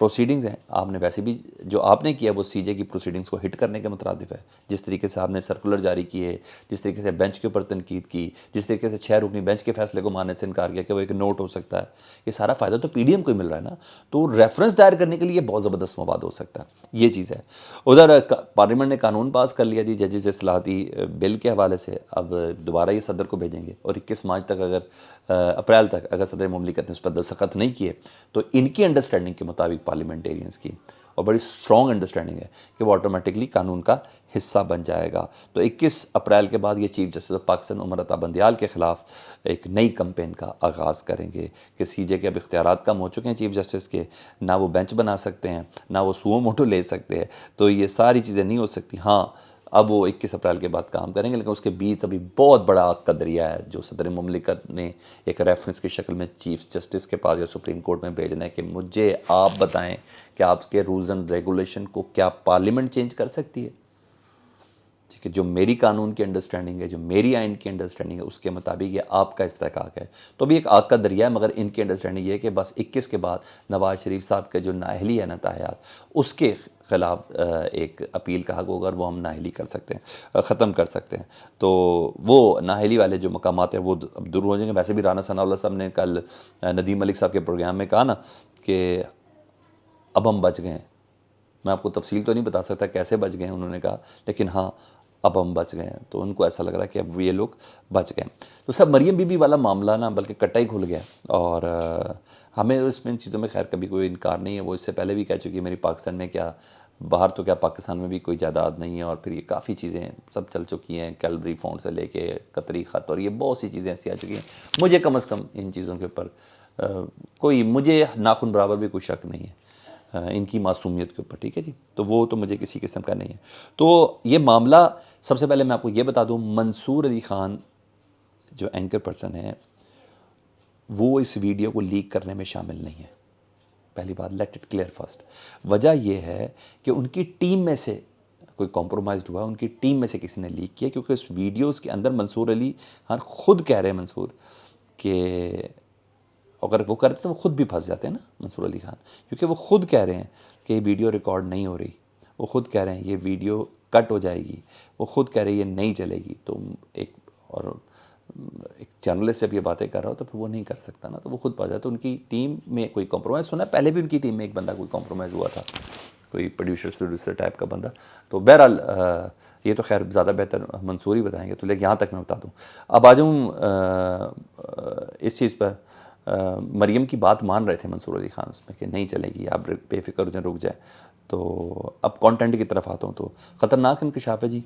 Proceedings ہیں آپ نے ویسے بھی جو آپ نے کیا وہ سی جے کی پروسیڈنگز کو ہٹ کرنے کے مترادف ہے. جس طریقے سے آپ نے سرکولر جاری کیے, جس طریقے سے بینچ کے اوپر تنقید کی, جس طریقے سے 6 رکنی بینچ کے فیصلے کو ماننے سے انکار کیا کہ وہ ایک نوٹ ہو سکتا ہے, یہ سارا فائدہ تو پی ڈی ایم کو ہی مل رہا ہے نا. تو ریفرنس دائر کرنے کے لیے بہت زبردست مواد ہو سکتا ہے, یہ چیز ہے. ادھر پارلیمنٹ نے قانون پاس کر لیا جی ججز اصلاحاتی بل کے حوالے سے. اب دوبارہ یہ صدر کو بھیجیں گے اور 21 مارچ تک اپریل تک اگر صدر مملکت نے اس پر دستخط نہیں کیے تو ان کی انڈرسٹینڈنگ کے مطابق پارلیمنٹیرینز کی, اور بڑی اسٹرانگ انڈرسٹینڈنگ ہے کہ وہ آٹومیٹکلی قانون کا حصہ بن جائے گا. تو 21 اپریل کے بعد یہ chief justice of Pakistan Umar Ata Bandial کے خلاف ایک نئی کمپین کا آغاز کریں گے کہ سی جے کے اب اختیارات کم ہو چکے ہیں چیف جسٹس کے, نہ وہ بینچ بنا سکتے ہیں, نہ وہ سو موٹو لے سکتے ہیں. تو یہ ساری چیزیں نہیں ہو سکتی. ہاں اب وہ 21 اپریل کے بعد کام کریں گے, لیکن اس کے بیچ ابھی بہت بڑا آگ کا دریا ہے جو صدر مملکت نے ایک ریفرنس کی شکل میں چیف جسٹس کے پاس یا سپریم کورٹ میں بھیجنا ہے کہ مجھے آپ بتائیں کہ آپ کے رولز اینڈ ریگولیشن کو کیا پارلیمنٹ چینج کر سکتی ہے. ٹھیک ہے, جو میری قانون کی انڈرسٹینڈنگ ہے, جو میری آئین کی انڈرسٹینڈنگ ہے, اس کے مطابق یہ آپ کا استحقاق ہے. تو بھی ایک آگ کا دریا ہے, مگر ان کی انڈرسٹینڈنگ یہ ہے کہ بس 21 کے بعد نواز شریف صاحب کے جو نااہلی ہے نا تاحیات, اس کے خلاف ایک اپیل کا حق ہوگا اور وہ ہم نااہلی کر سکتے ہیں, ختم کر سکتے ہیں. تو وہ نااہلی والے جو مقامات ہیں وہ اب دور ہو جائیں گے. ویسے بھی رانا ثناء اللہ صاحب نے کل ندیم ملک صاحب کے پروگرام میں کہا نا کہ اب ہم بچ گئے ہیں. میں آپ کو تفصیل تو نہیں بتا سکتا کیسے بچ گئے ہیں انہوں نے کہا, لیکن ہاں اب ہم بچ گئے ہیں. تو ان کو ایسا لگ رہا ہے کہ اب یہ لوگ بچ گئے. تو سب مریم بی بی والا معاملہ نا بلکہ کٹا ہی کھل گیا, اور ہمیں اس میں ان چیزوں میں خیر کبھی کوئی انکار نہیں ہے. وہ اس سے پہلے بھی کہہ چکی ہے میری پاکستان میں کیا باہر تو کیا پاکستان میں بھی کوئی جائیداد نہیں ہے, اور پھر یہ کافی چیزیں سب چل چکی ہیں, کیلبری فونڈ سے لے کے قطری خط, اور یہ بہت سی چیزیں ایسی آ چکی ہیں. مجھے کم از کم ان چیزوں کے اوپر کوئی مجھے ناخن برابر بھی کوئی شک نہیں ہے ان کی معصومیت کے اوپر. ٹھیک ہے جی, تو وہ تو مجھے کسی قسم کا نہیں ہے. تو یہ معاملہ سب سے پہلے میں آپ کو یہ بتا دوں, منصور علی خان جو اینکر پرسن ہے وہ اس ویڈیو کو لیک کرنے میں شامل نہیں ہے. پہلی بات, لیٹ اٹ کلیئر فرسٹ. وجہ یہ ہے کہ ان کی ٹیم میں سے کوئی کمپرومائزڈ ہوا, ان کی ٹیم میں سے کسی نے لیک کیا, کیونکہ اس ویڈیوز کے اندر منصور علی خان خود کہہ رہے ہیں منصور کہ اگر وہ کرتے تو وہ خود بھی پھنس جاتے ہیں نا منصور علی خان, کیونکہ وہ خود کہہ رہے ہیں کہ یہ ویڈیو ریکارڈ نہیں ہو رہی, وہ خود کہہ رہے ہیں یہ ویڈیو کٹ ہو جائے گی, وہ خود کہہ رہے ہیں یہ نہیں چلے گی. تو ایک جرنلسٹ جب یہ باتیں کر رہا ہو تو پھر وہ نہیں کر سکتا نا, تو وہ خود پا جاتا. تو ان کی ٹیم میں کوئی کمپرومائز سنا, پہلے بھی ان کی ٹیم میں ایک بندہ کوئی کمپرومائز ہوا تھا, کوئی پروڈیوسر ٹائپ کا بندہ. تو بہرحال یہ تو خیر زیادہ بہتر منصور ہی بتائیں گے, تو لیکن یہاں تک میں بتا دوں. اب آ جاؤں اس چیز پر. مریم کی بات مان رہے تھے منصور علی خان اس میں کہ نہیں چلے گی, آپ بے فکر ہو جائیں, رک جائیں. تو اب کانٹینٹ کی طرف آتا ہوں. تو خطرناک انکشاف ہے جی.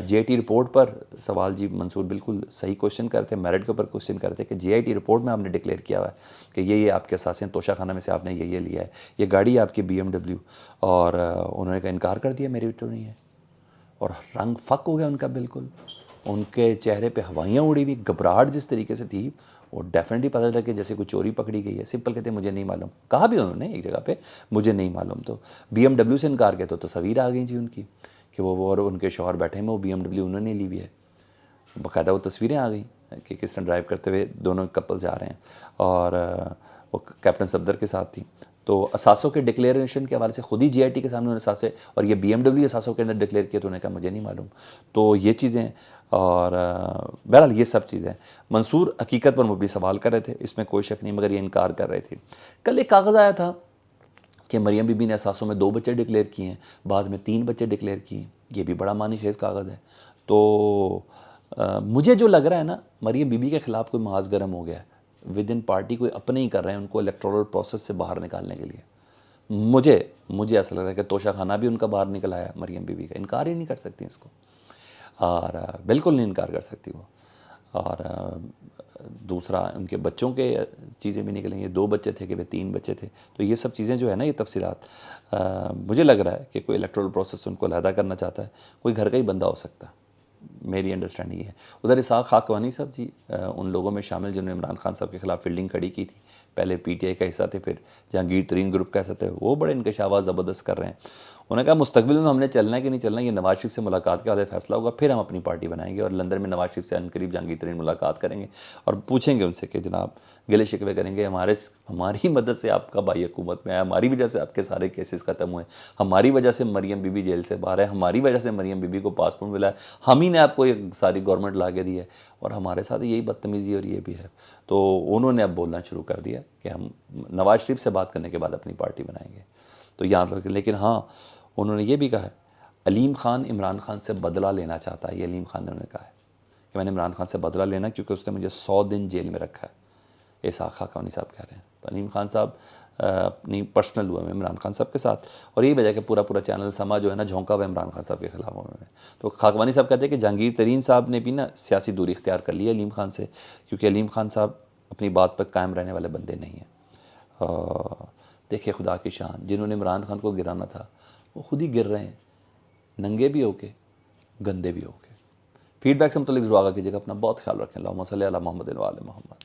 جے آئی ٹی رپورٹ پر سوال جی منصور بالکل صحیح کوشچن کرتے ہیں, میرٹ کے اوپر کوشچن کرتے ہیں کہ جے آئی ٹی رپورٹ میں آپ نے ڈکلیئر کیا ہوا ہے کہ یہ آپ کے اثاثے ہیں, توشہ خانہ میں سے آپ نے یہ لیا ہے, یہ گاڑی آپ کی BMW, اور انہوں نے کہا انکار کر دیا میری تو نہیں ہے, اور رنگ فک ہو گیا ان کا بالکل. ان کے چہرے پہ ہوائیاں اڑی ہوئی, گھبراہٹ جس طریقے سے تھی وہ ڈیفینیٹلی پتہ چلا کہ جیسے کوئی چوری پکڑی گئی ہے. سمپل کہتے ہیں مجھے نہیں معلوم, کہا بھی انہوں نے ایک جگہ پہ مجھے نہیں معلوم. تو BMW سے انکار کیا تو تصاویر آ گئیں جی ان کی کہ وہ اور ان کے شوہر بیٹھے ہیں, وہ BMW انہوں نے لی ہوئی ہے, باقاعدہ وہ تصویریں آ گئیں کہ کس طرح ڈرائیو کرتے ہوئے دونوں کپل جا رہے ہیں, اور وہ کیپٹن صفدر کے ساتھ تھی. تو اثاثوں کے ڈکلیریشن کے حوالے سے خود ہی جے آئی ٹی کے سامنے انہوں نے اثاثے, اور یہ BMW اثاثوں کے اندر ڈکلیئر کیا تو انہوں نے کہا مجھے نہیں معلوم. تو یہ چیزیں, اور بہرحال یہ سب چیزیں. منصور حقیقت پر مبنی سوال کر رہے تھے, اس میں کوئی شک نہیں, مگر یہ انکار کر رہے تھے. کل ایک کاغذ آیا تھا کہ مریم بی بی نے اثاثوں میں 2 بچے ڈکلیئر کیے ہیں, بعد میں 3 بچے ڈکلیئر کیے ہیں. یہ بھی بڑا معنی خیز کاغذ ہے. تو مجھے جو لگ رہا ہے نا, مریم بی بی کے خلاف کوئی محاذ گرم ہو گیا ہے, ود ان پارٹی کوئی اپنے ہی کر رہے ہیں ان کو الیکٹورل پروسیس سے باہر نکالنے کے لیے. مجھے ایسا لگ رہا ہے کہ توشہ خانہ بھی ان کا باہر نکل آیا مریم بی بی کا, انکار ہی نہیں کر سکتی اس کو, اور بالکل نہیں انکار کر سکتی وہ. اور دوسرا ان کے بچوں کے چیزیں بھی نکلیں گے, 2 بچے تھے کہ 3 بچے تھے. تو یہ سب چیزیں جو ہے نا, یہ تفصیلات مجھے لگ رہا ہے کہ کوئی الیکٹورل پروسیس ان کو علیحدہ کرنا چاہتا ہے, کوئی گھر کا ہی بندہ ہو سکتا ہے, میری انڈرسٹینڈنگ یہ ہے. ادھر اسحاق خاکوانی صاحب جی ان لوگوں میں شامل جنہوں نے عمران خان صاحب کے خلاف فیلڈنگ کھڑی کی تھی, پہلے پی ٹی آئی کا حصہ تھے, پھر جہانگیر ترین گروپ کا حصہ تھے, وہ بڑے انکشافات زبردست کر رہے ہیں. انہوں نے کہا مستقبل میں ہم نے چلنا ہے کہ نہیں چلنا یہ نواز شریف سے ملاقات کے بعد فیصلہ ہوگا، پھر ہم اپنی پارٹی بنائیں گے، اور لندن میں نواز شریف سے عنقریب جہانگیر ترین ملاقات کریں گے اور پوچھیں گے ان سے کہ جناب گلے شکوے کریں گے، ہماری مدد سے آپ کا بھائی حکومت میں آیا، ہماری وجہ سے آپ کے سارے کیسز ختم ہوئے، ہماری وجہ سے مریم بی بی جیل سے باہر ہے، ہماری وجہ سے مریم بی بی کو پاسپورٹ ملا ہے، ہم ہی نے آپ کو یہ ساری گورنمنٹ لا کے دی ہے، اور ہمارے ساتھ یہی بدتمیزی اور یہ بھی ہے۔ تو انہوں نے اب بولنا شروع کر دیا کہ ہم نواز شریف سے بات کرنے کے بعد اپنی پارٹی بنائیں گے۔ تو یہاں تک، لیکن ہاں انہوں نے یہ بھی کہا ہے علیم خان عمران خان سے بدلہ لینا چاہتا ہے، یہ علیم خان نے انہوں نے کہا ہے کہ میں نے عمران خان سے بدلہ لینا کیونکہ اس نے مجھے 100 دن جیل میں رکھا ہے، اسحاق خاقانی صاحب کہہ رہے ہیں۔ تو علیم خان صاحب اپنی پرسنل ہوئے ہیں عمران خان صاحب کے ساتھ، اور یہی وجہ کہ پورا چینل سما جو ہے نا جھونکا ہوا عمران خان صاحب کے خلاف ہوئے ہیں۔ تو خاقانی صاحب کہتے ہیں کہ جہانگیر ترین صاحب نے بھی نا سیاسی دوری اختیار کر لی ہے علیم خان سے، کیونکہ علیم خان صاحب اپنی بات پر قائم رہنے والے بندے نہیں ہیں۔ دیکھیں خدا کی شان، جنہوں نے عمران خان کو گرانا تھا وہ خود ہی گر رہے ہیں، ننگے بھی ہو کے، گندے بھی ہو کے۔ فیڈ بیک سے متعلق ضرور آگاہ کیجیے گا، اپنا بہت خیال رکھیں۔ اللہم صلی علی محمد و آل محمد۔